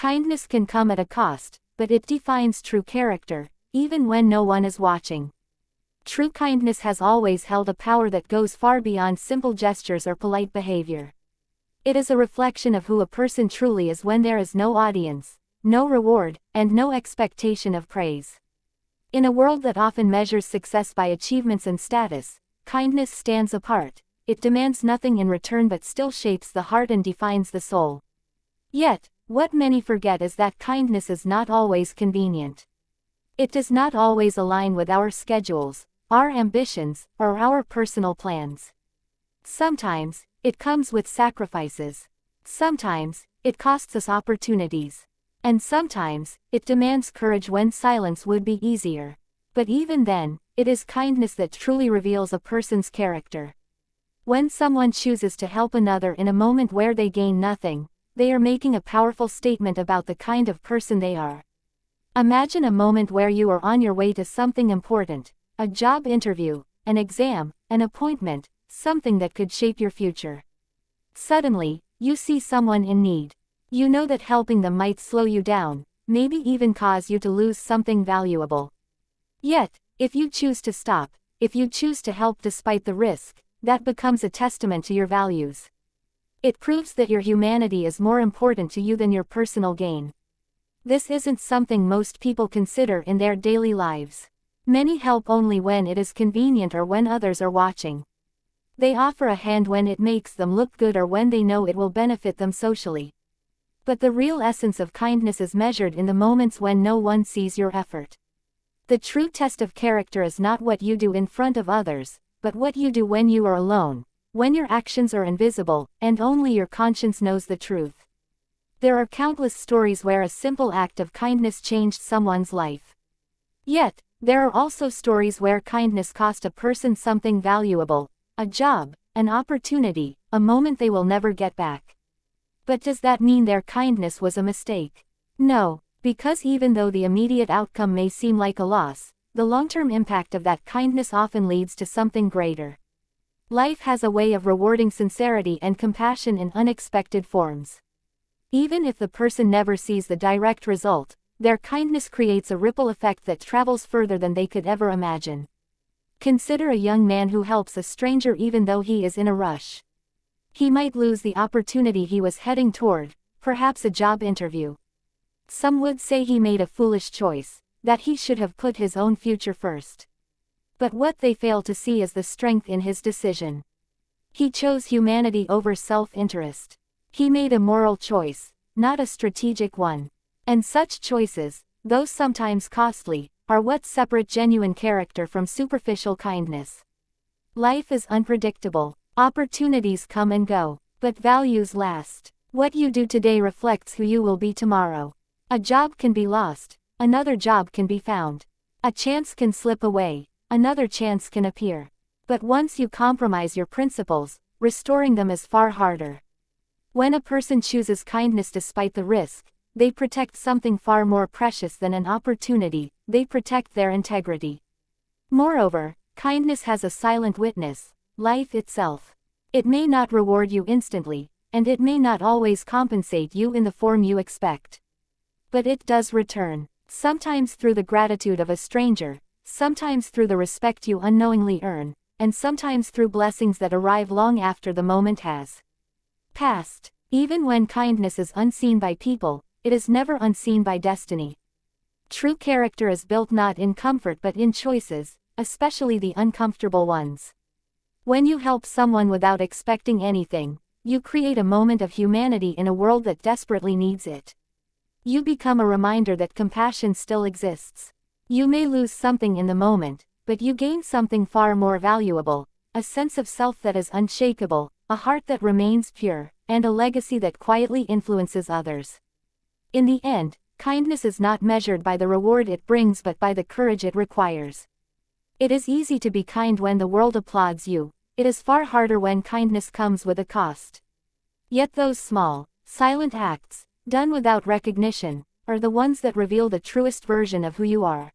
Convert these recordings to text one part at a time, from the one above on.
Kindness can come at a cost, but it defines true character, even when no one is watching. True kindness has always held a power that goes far beyond simple gestures or polite behavior. It is a reflection of who a person truly is when there is no audience, no reward, and no expectation of praise. In a world that often measures success by achievements and status, kindness stands apart. It demands nothing in return but still shapes the heart and defines the soul. Yet, what many forget is that kindness is not always convenient. It does not always align with our schedules, our ambitions, or our personal plans. Sometimes, it comes with sacrifices. Sometimes, it costs us opportunities. And sometimes, it demands courage when silence would be easier. But even then, it is kindness that truly reveals a person's character. When someone chooses to help another in a moment where they gain nothing, they are making a powerful statement about the kind of person they are. Imagine a moment where you are on your way to something important, a job interview, an exam, an appointment, something that could shape your future. Suddenly, you see someone in need. You know that helping them might slow you down, maybe even cause you to lose something valuable. Yet, if you choose to stop, if you choose to help despite the risk, that becomes a testament to your values. It proves that your humanity is more important to you than your personal gain. This isn't something most people consider in their daily lives. Many help only when it is convenient or when others are watching. They offer a hand when it makes them look good or when they know it will benefit them socially. But the real essence of kindness is measured in the moments when no one sees your effort. The true test of character is not what you do in front of others, but what you do when you are alone, when your actions are invisible, and only your conscience knows the truth. There are countless stories where a simple act of kindness changed someone's life. Yet, there are also stories where kindness cost a person something valuable, a job, an opportunity, a moment they will never get back. But does that mean their kindness was a mistake? No, because even though the immediate outcome may seem like a loss, the long-term impact of that kindness often leads to something greater. Life has a way of rewarding sincerity and compassion in unexpected forms. Even if the person never sees the direct result, their kindness creates a ripple effect that travels further than they could ever imagine. Consider a young man who helps a stranger even though he is in a rush. He might lose the opportunity he was heading toward, perhaps a job interview. Some would say he made a foolish choice, that he should have put his own future first. But what they fail to see is the strength in his decision. He chose humanity over self-interest. He made a moral choice, not a strategic one. And such choices, though sometimes costly, are what separate genuine character from superficial kindness. Life is unpredictable. Opportunities come and go, but values last. What you do today reflects who you will be tomorrow. A job can be lost, another job can be found. A chance can slip away, another chance can appear. But once you compromise your principles, restoring them is far harder. When a person chooses kindness despite the risk, they protect something far more precious than an opportunity, they protect their integrity. Moreover, kindness has a silent witness, life itself. It may not reward you instantly, and it may not always compensate you in the form you expect. But it does return, sometimes through the gratitude of a stranger, sometimes through the respect you unknowingly earn, and sometimes through blessings that arrive long after the moment has passed. Even when kindness is unseen by people, it is never unseen by destiny. True character is built not in comfort but in choices, especially the uncomfortable ones. When you help someone without expecting anything, you create a moment of humanity in a world that desperately needs it. You become a reminder that compassion still exists. You may lose something in the moment, but you gain something far more valuable, a sense of self that is unshakable, a heart that remains pure, and a legacy that quietly influences others. In the end, kindness is not measured by the reward it brings but by the courage it requires. It is easy to be kind when the world applauds you. It is far harder when kindness comes with a cost. Yet those small, silent acts, done without recognition, are the ones that reveal the truest version of who you are.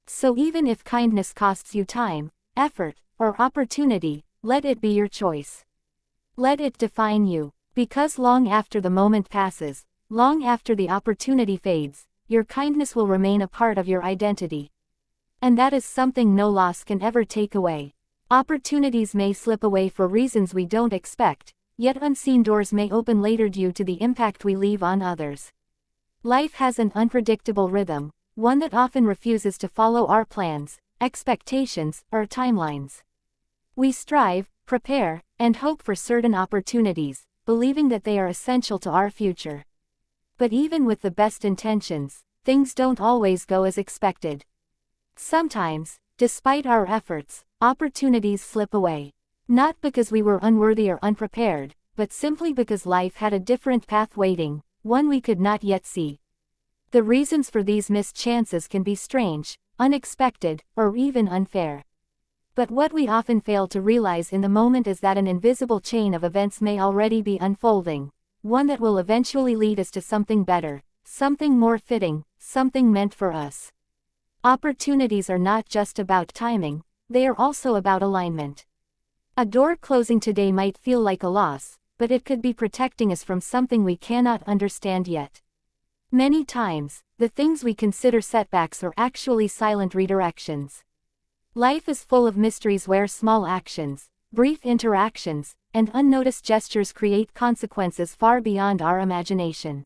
So even if kindness costs you time, effort, or opportunity, let it be your choice. Let it define you, because long after the moment passes, long after the opportunity fades, your kindness will remain a part of your identity. And that is something no loss can ever take away. Opportunities may slip away for reasons we don't expect, yet unseen doors may open later due to the impact we leave on others. Life has an unpredictable rhythm, one that often refuses to follow our plans, expectations, or timelines. We strive, prepare, and hope for certain opportunities, believing that they are essential to our future. But even with the best intentions, things don't always go as expected. Sometimes, despite our efforts, opportunities slip away. Not because we were unworthy or unprepared, but simply because life had a different path waiting, one we could not yet see. The reasons for these missed chances can be strange, unexpected, or even unfair. But what we often fail to realize in the moment is that an invisible chain of events may already be unfolding, one that will eventually lead us to something better, something more fitting, something meant for us. Opportunities are not just about timing, they are also about alignment. A door closing today might feel like a loss, but it could be protecting us from something we cannot understand yet. Many times, the things we consider setbacks are actually silent redirections. Life is full of mysteries where small actions, brief interactions, and unnoticed gestures create consequences far beyond our imagination.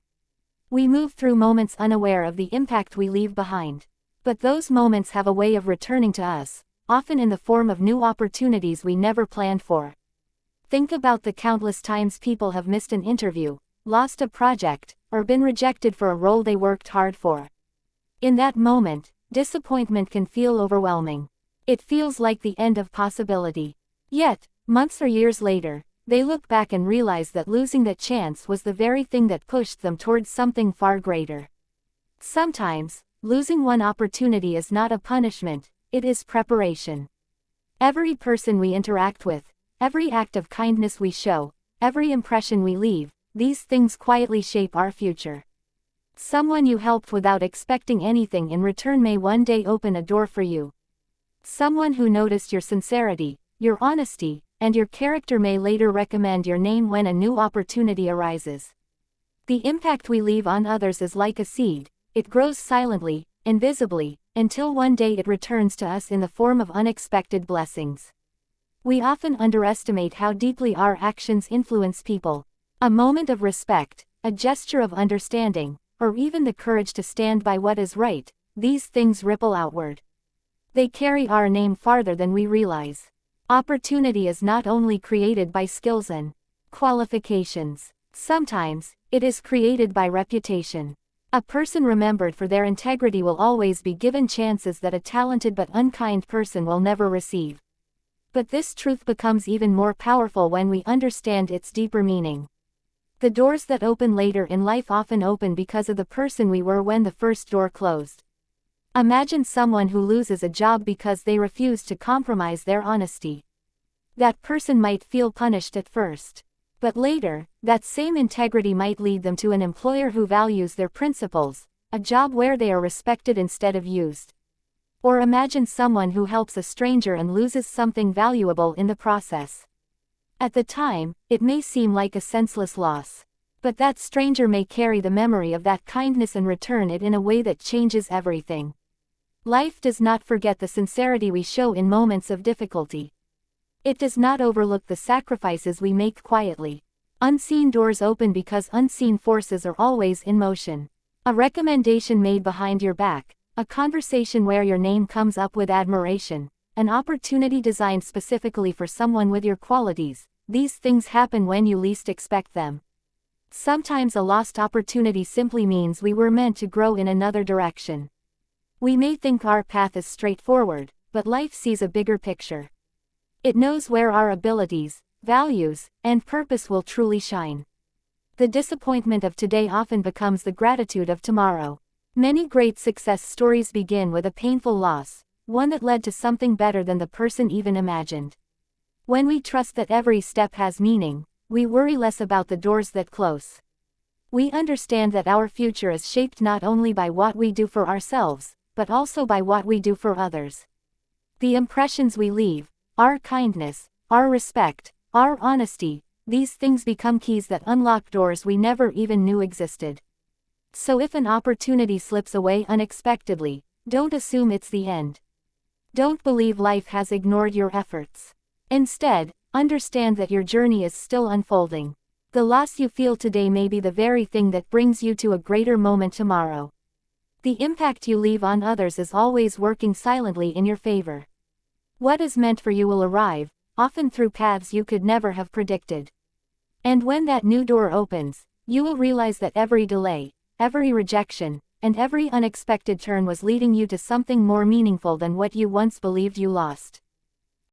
We move through moments unaware of the impact we leave behind. But those moments have a way of returning to us, often in the form of new opportunities we never planned for. Think about the countless times people have missed an interview, lost a project, or been rejected for a role they worked hard for. In that moment, disappointment can feel overwhelming. It feels like the end of possibility. Yet, months or years later, they look back and realize that losing that chance was the very thing that pushed them towards something far greater. Sometimes, losing one opportunity is not a punishment, it is preparation. Every person we interact with, every act of kindness we show, every impression we leave, these things quietly shape our future. Someone you helped without expecting anything in return may one day open a door for you. Someone who noticed your sincerity, your honesty, and your character may later recommend your name when a new opportunity arises. The impact we leave on others is like a seed. It grows silently, invisibly, until one day it returns to us in the form of unexpected blessings. We often underestimate how deeply our actions influence people. A moment of respect, a gesture of understanding, or even the courage to stand by what is right, these things ripple outward. They carry our name farther than we realize. Opportunity is not only created by skills and qualifications. Sometimes, it is created by reputation. A person remembered for their integrity will always be given chances that a talented but unkind person will never receive. But this truth becomes even more powerful when we understand its deeper meaning. The doors that open later in life often open because of the person we were when the first door closed. Imagine someone who loses a job because they refuse to compromise their honesty. That person might feel punished at first. But later, that same integrity might lead them to an employer who values their principles, a job where they are respected instead of used. Or imagine someone who helps a stranger and loses something valuable in the process. At the time, it may seem like a senseless loss. But that stranger may carry the memory of that kindness and return it in a way that changes everything. Life does not forget the sincerity we show in moments of difficulty. It does not overlook the sacrifices we make quietly. Unseen doors open because unseen forces are always in motion. A recommendation made behind your back, a conversation where your name comes up with admiration, an opportunity designed specifically for someone with your qualities, these things happen when you least expect them. Sometimes a lost opportunity simply means we were meant to grow in another direction. We may think our path is straightforward, but life sees a bigger picture. It knows where our abilities, values, and purpose will truly shine. The disappointment of today often becomes the gratitude of tomorrow. Many great success stories begin with a painful loss, one that led to something better than the person even imagined. When we trust that every step has meaning, we worry less about the doors that close. We understand that our future is shaped not only by what we do for ourselves, but also by what we do for others. The impressions we leave, our kindness, our respect, our honesty, these things become keys that unlock doors we never even knew existed. So if an opportunity slips away unexpectedly, don't assume it's the end. Don't believe life has ignored your efforts. Instead, understand that your journey is still unfolding. The loss you feel today may be the very thing that brings you to a greater moment tomorrow. The impact you leave on others is always working silently in your favor. What is meant for you will arrive, often through paths you could never have predicted. And when that new door opens, you will realize that every delay, every rejection, and every unexpected turn was leading you to something more meaningful than what you once believed you lost.